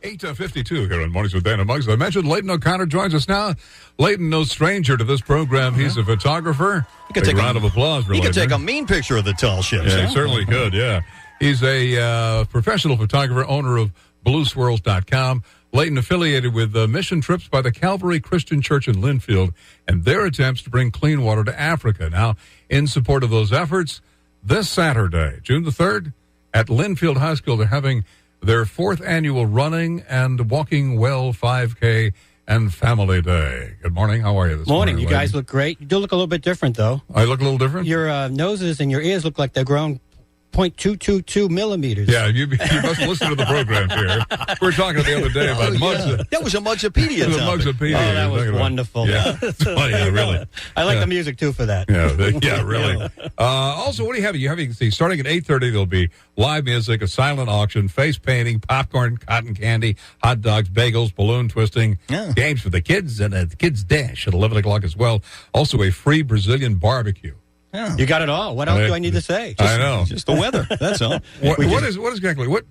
8:52 here on Mornings with Dan and Muggs. I mentioned Leighton O'Connor joins us now. Leighton, no stranger to this program. He's a photographer. Big round of applause for Leighton. He could take a mean picture of the tall ships. Yeah, he certainly could, yeah. He's a professional photographer, owner of BlueSwirls.com. Leighton affiliated with Mission Trips by the Calvary Christian Church in Linfield and their attempts to bring clean water to Africa. Now, in support of those efforts, this Saturday, June the 3rd, at Linfield High School, they're having their 4th annual Running and Walking Well 5K and Family Day. Good morning. How are you this morning? You guys look great. You do look a little bit different, though. I look a little different? Your noses and your ears look like they're grown 0.222 millimeters. Yeah, you must listen to the programs here. We were talking the other day about Mugs. That was a Mugspedia. Mugspedia. Oh, that was wonderful. Yeah, it's funny, really. I like the music, too, for that. Yeah, really. Also, what do you have? You have, starting at 8:30, there'll be live music, a silent auction, face painting, popcorn, cotton candy, hot dogs, bagels, balloon twisting, games for the kids, and the kids' dash at 11 o'clock as well. Also, a free Brazilian barbecue. Yeah. You got it all. What else do I need to say? I know. Just the weather. That's all. What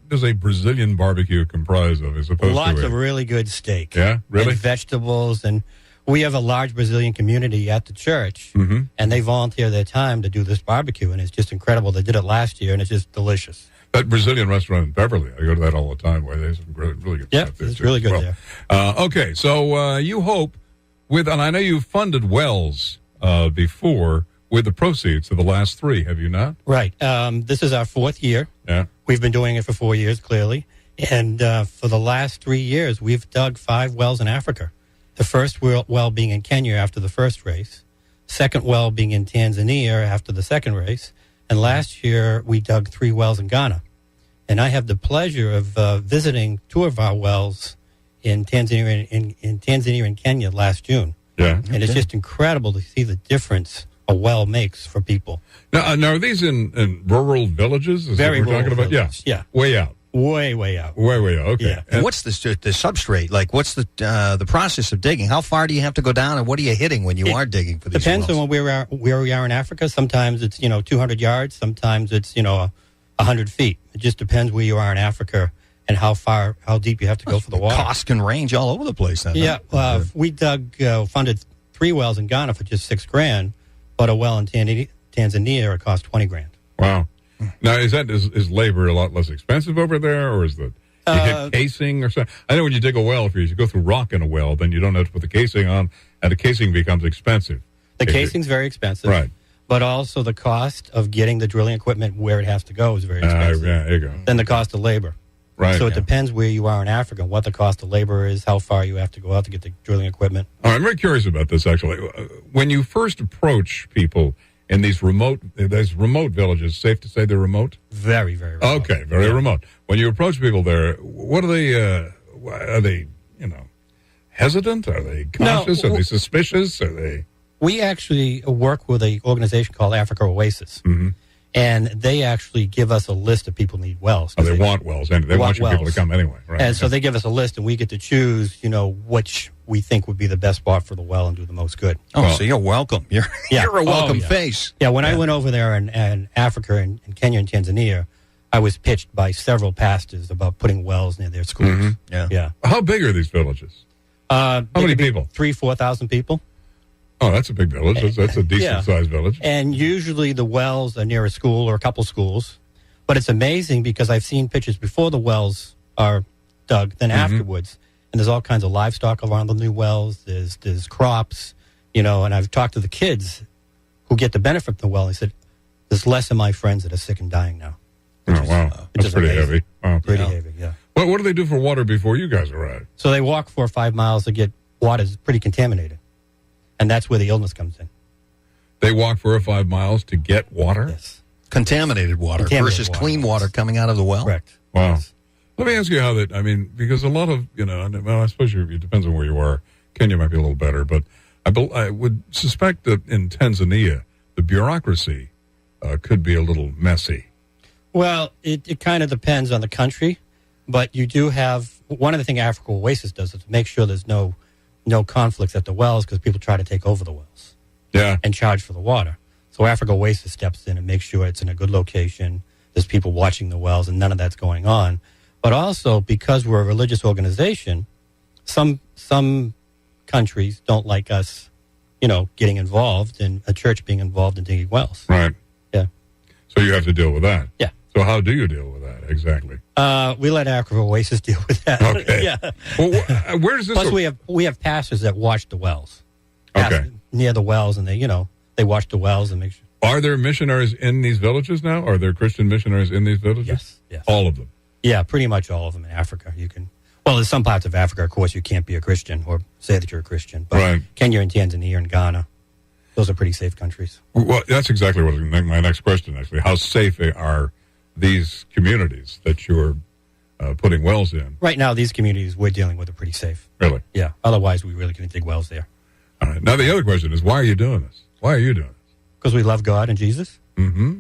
does a Brazilian barbecue comprise of as opposed Lots to of really good steak. Yeah, really? And vegetables. And we have a large Brazilian community at the church, and they volunteer their time to do this barbecue, and it's just incredible. They did it last year, and it's just delicious. That Brazilian restaurant in Beverly, I go to that all the time, where they have some really good stuff there. It's really good there. Okay, so you hope and I know you've funded wells before, with the proceeds of the last 3, have you not? Right. This is our 4th year. Yeah. We've been doing it for 4 years, clearly. And for the last 3 years, we've dug 5 wells in Africa. The first well being in Kenya after the first race. Second well being in Tanzania after the second race. And last year, we dug 3 wells in Ghana. And I have the pleasure of visiting 2 of our wells in Tanzania and Kenya last June. Yeah. And it's just incredible to see the difference a well makes for people. Now are these in rural villages? Very rural talking about? Villages. Yeah. Way out. Way out. Way out. Okay. Yeah. And what's the substrate? Like, what's the process of digging? How far do you have to go down, and what are you hitting when you are digging for these Depends wells? on where we are in Africa. Sometimes it's 200 yards. Sometimes it's 100 feet. It just depends where you are in Africa and how deep you have to go for the water. Cost can range all over the place. Then, yeah. We funded 3 wells in Ghana for just $6,000. But a well in Tanzania, it cost $20,000. Wow. Now, is labor a lot less expensive over there, or is you hit casing or something? I know when you dig a well, if you go through rock in a well, then you don't have to put the casing on, and the casing becomes expensive. The casing's very expensive. Right. But also the cost of getting the drilling equipment where it has to go is very expensive. Yeah, there you go. Then the cost of labor. Right. So it depends where you are in Africa, what the cost of labor is, how far you have to go out to get the drilling equipment. All right, I'm very curious about this, actually. When you first approach people in these remote villages, safe to say they're remote? Very, very remote. Okay, very remote. When you approach people there, what are they hesitant? Are they cautious? No, are they suspicious? Are they... We actually work with an organization called Africa Oasis. Mm-hmm. And they actually give us a list of people who need wells. Oh, they want wells, and they want you people to come anyway. Right. And so they give us a list, and we get to choose, which we think would be the best spot for the well and do the most good. So you're welcome. You're a welcome face. Yeah, when I went over there in Africa and Kenya and Tanzania, I was pitched by several pastors about putting wells near their schools. Mm-hmm. Yeah. How big are these villages? How many people? 3,000-4,000 people. Oh, that's a big village. That's a decent-sized village. And usually the wells are near a school or a couple schools. But it's amazing because I've seen pictures before the wells are dug, then afterwards. And there's all kinds of livestock around the new wells. There's crops, and I've talked to the kids who get the benefit from the well. They said, there's less of my friends that are sick and dying now. Wow. That's pretty heavy. Wow. Pretty heavy, yeah. What do they do for water before you guys arrive? So they walk 4 or 5 miles to get water that's pretty contaminated. And that's where the illness comes in. They walk 4 or 5 miles to get water? Yes. Contaminated water versus clean water coming out of the well? Correct. Wow. Yes. Let me ask you how because a lot of, I suppose it depends on where you are. Kenya might be a little better, but I would suspect that in Tanzania, the bureaucracy could be a little messy. Well, it kind of depends on the country, but you do have, one of the things Africa Oasis does is to make sure there's no conflicts at the wells because people try to take over the wells and charge for the water. So Africa Oasis steps in and makes sure it's in a good location. There's people watching the wells and none of that's going on. But also, because we're a religious organization, some countries don't like us, getting involved in a church being involved in digging wells. Right. Yeah. So you have to deal with that. Yeah. So how do you deal with that exactly? We let Africa Oasis deal with that. Okay. Yeah. Well, where does this? Plus, we have pastors that watch the wells. Okay. Near the wells, and they watch the wells and make sure. Are there missionaries in these villages now? Are there Christian missionaries in these villages? Yes. All of them. Yeah, pretty much all of them in Africa. There's some parts of Africa, of course, you can't be a Christian or say that you're a Christian. But Right. Kenya and Tanzania and Ghana, those are pretty safe countries. Well, that's exactly what my next question, actually. How safe are these communities that you're putting wells in? Right now, these communities we're dealing with are pretty safe. Really? Yeah. Otherwise, we really couldn't dig wells there. All right. Now, the other question is, why are you doing this? Why are you doing this? Because we love God and Jesus. Mm-hmm.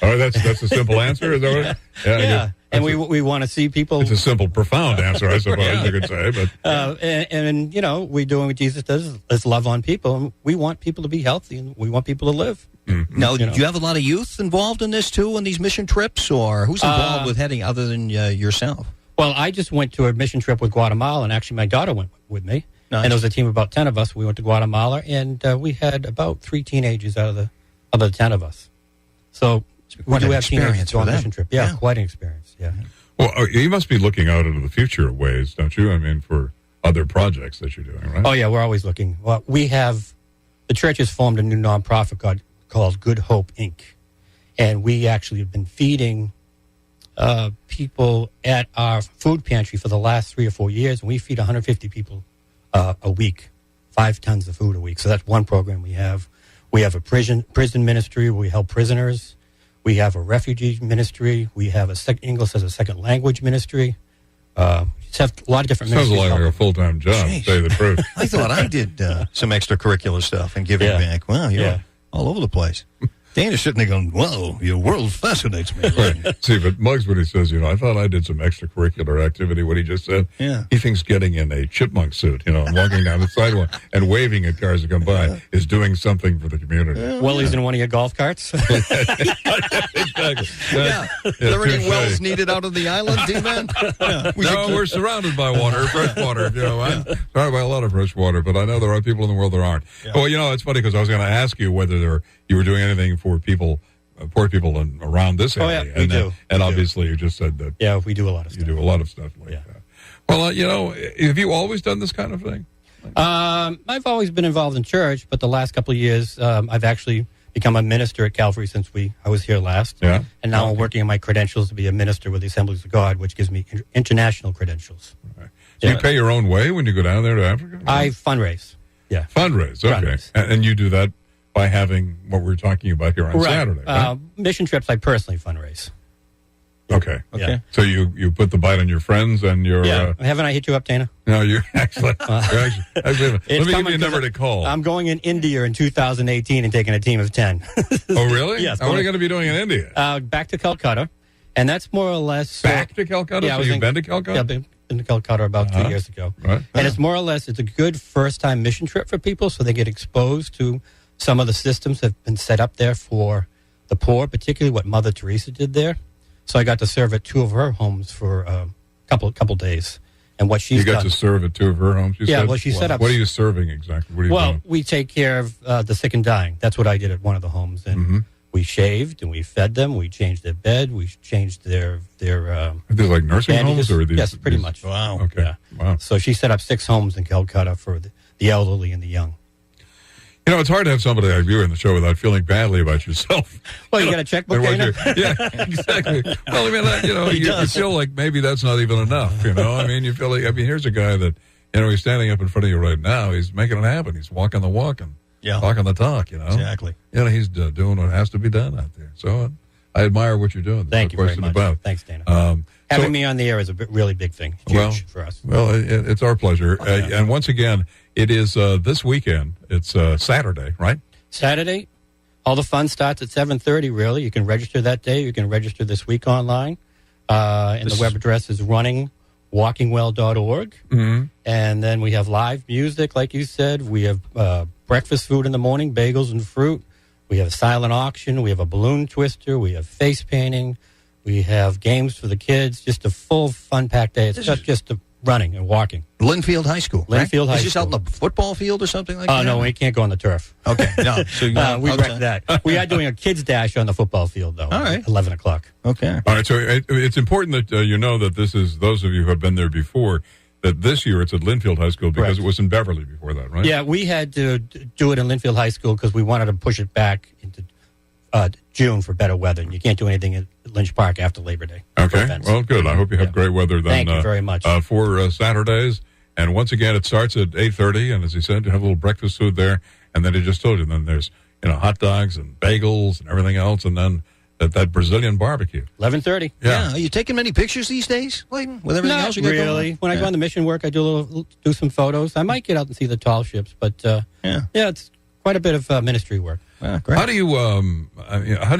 All right, that's a simple answer, is that what? Yeah. I guess And we want to see people. it's a simple, profound answer, I suppose you could say. But and we're doing what Jesus does. Let's love on people. And we want people to be healthy, and we want people to live. Mm-hmm. Now, do you have a lot of youth involved in this, too, on these mission trips? Or who's involved with heading other than yourself? Well, I just went to a mission trip with Guatemala, and actually my daughter went with me. Nice. And there was a team of about 10 of us. We went to Guatemala, and we had about 3 teenagers out of the 10 of us. So we quite do an have teenagers experience go on for a them. mission trip. Yeah, Yeah. quite an experience, yeah. Well, you must be looking out into the future ways, don't you? I mean, for other projects that you're doing, right? Oh, yeah, we're always looking. Well, the church has formed a new nonprofit called Good Hope, Inc. And we actually have been feeding people at our food pantry for the last 3 or 4 years. And we feed 150 people a week, 5 tons of food a week. So that's one program we have. We have a prison ministry where we help prisoners. We have a refugee ministry. We have English as a second language ministry. Just have a lot of different Sounds ministries. like a full-time job, to say the truth. I thought I did some extracurricular stuff and giving Yeah. back. Well, you're Yeah. all over the place. Dana's sitting there going, whoa, your world fascinates me. Right. See, but Muggs, when he says, I thought I did some extracurricular activity, what he just said, Yeah. he thinks getting in a chipmunk suit, and walking down the sidewalk and waving at cars that come by is doing something for the community. Willie's in one of your golf carts. Exactly. Yeah. There any touche. wells needed out on the island, D-Man? Yeah. We're surrounded by water, fresh water. I'm surrounded by a lot of fresh water, but I know there are people in the world that aren't. Yeah. Well, it's funny because I was going to ask you whether you were doing anything for people, poor people around this Oh, yeah, area. we do. And obviously, you just said that Yeah, we do a lot of you stuff. do a lot of stuff like Yeah. that. Well, have you always done this kind of thing? I've always been involved in church, but the last couple of years, I've actually become a minister at Calvary since I was here last. Yeah. And now I'm working on my credentials to be a minister with the Assemblies of God, which gives me international credentials. Right. So you Yeah. pay your own way when you go down there to Africa? I fundraise. Yeah. Fundraise, okay. Fundraise. And you do that by having what we're talking about here on Saturday, right? Mission trips, I personally fundraise. Okay. Yeah. So you put the bite on your friends and your... Haven't I hit you up, Dana? No, you're actually... let me give you a number to call. I'm going in India in 2018 and taking a team of 10. Oh, really? Yes. What are you going to be doing in India? Back to Calcutta. And that's more or less... Back to Calcutta? Yeah, So you've been to Calcutta? Yeah, I've been to Calcutta about 2 years ago. Right. And it's more or less, it's a good first-time mission trip for people, so they get exposed to some of the systems that have been set up there for the poor, particularly what Mother Teresa did there. So I got to serve at 2 of her homes for a couple days. And what she's You got done... to serve at 2 of her homes, you Yeah, said? well, she set up- What are you serving exactly? What are you Well, doing? we take care of the sick and dying. That's what I did at one of the homes. And we shaved and we fed them. We changed their bed. We changed their Are these like nursing bandages. homes? Or are these, Yes, pretty much. Wow. Okay. Yeah. Wow. So she set up 6 homes in Calcutta for the elderly and the young. It's hard to have somebody like you in the show without feeling badly about yourself. Well, you got a checkbook, And what Dana? you're- Yeah, exactly. Well, I mean, you feel like maybe that's not even enough, I mean, you feel like, here's a guy that, he's standing up in front of you right now. He's making it happen. He's walking the walk and Yeah. talking the talk, Exactly. He's doing what has to be done out there. So I admire what you're doing. There's Thank no you very question much. about it. Thanks, Dana. Um, Having so- me on the air is a really big thing. Huge Well, for us. Well, it's our pleasure. And once again, it is this weekend. It's Saturday, right? Saturday, all the fun starts at 7:30, really. You can register that day. You can register this week online. And the web address is runningwalkingwell.org. Mm-hmm. And then we have live music, like you said. We have breakfast food in the morning, bagels and fruit. We have a silent auction. We have a balloon twister. We have face painting. We have games for the kids. Just a full fun-packed day. It's not just running and walking. Linfield High School. Linfield High Is this School. out in the football field or something like that? Oh, no, we can't go on the turf. Okay, no. So We wrecked that. We are doing a kids' dash on the football field, though. All right. At 11 o'clock. Okay. All right, so it's important that you know that this is, those of you who have been there before, that this year it's at Linfield High School because Correct. it was in Beverly before that, right? Yeah, we had to do it in Linfield High School because we wanted to push it back into June for better weather. And you can't do anything at Lynch Park after Labor Day. for Okay, events. well, good. I hope you have great weather then. Thank you very much. For Saturdays. And once again, it starts at 8:30, and as he said, you have a little breakfast food there, and then he just told you, then there's, hot dogs and bagels and everything else, and then that Brazilian barbecue. 11:30. Yeah. Are you taking many pictures these days, Clayton, with everything else you got going on? Not really. When I go on the mission work, I do some photos. I might get out and see the tall ships, but it's quite a bit of ministry work. Great. How do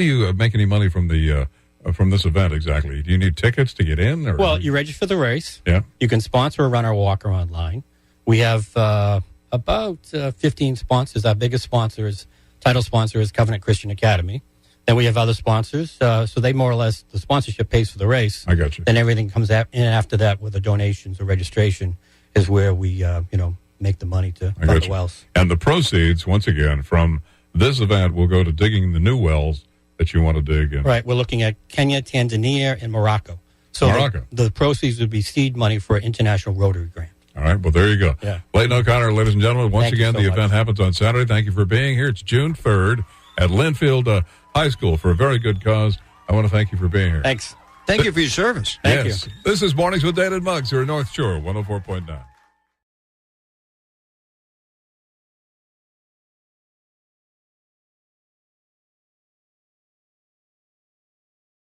you make any money from the from this event exactly? Do you need tickets to get in? Or? Well, you register for the race. Yeah. You can sponsor a runner or walker online. We have about 15 sponsors. Our biggest title sponsor is Covenant Christian Academy. Then we have other sponsors. So they more or less, the sponsorship pays for the race. I got you. Then everything comes in after that with the donations or registration is where we, make the money to fund the wells. And the proceeds, once again, from this event will go to digging the new wells that you want to dig in. Right. We're looking at Kenya, Tanzania, and Morocco. So Morocco. The proceeds would be seed money for an international Rotary grant. All right, well, there you go. Yeah. Clayton O'Connor, ladies and gentlemen, once Thank you again, so the much. event happens on Saturday. Thank you for being here. It's June 3rd at Linfield High School for a very good cause. I want to thank you for being here. Thanks. Thank you for your service. Thank Yes. This is Mornings with David Muggs here at North Shore 104.9.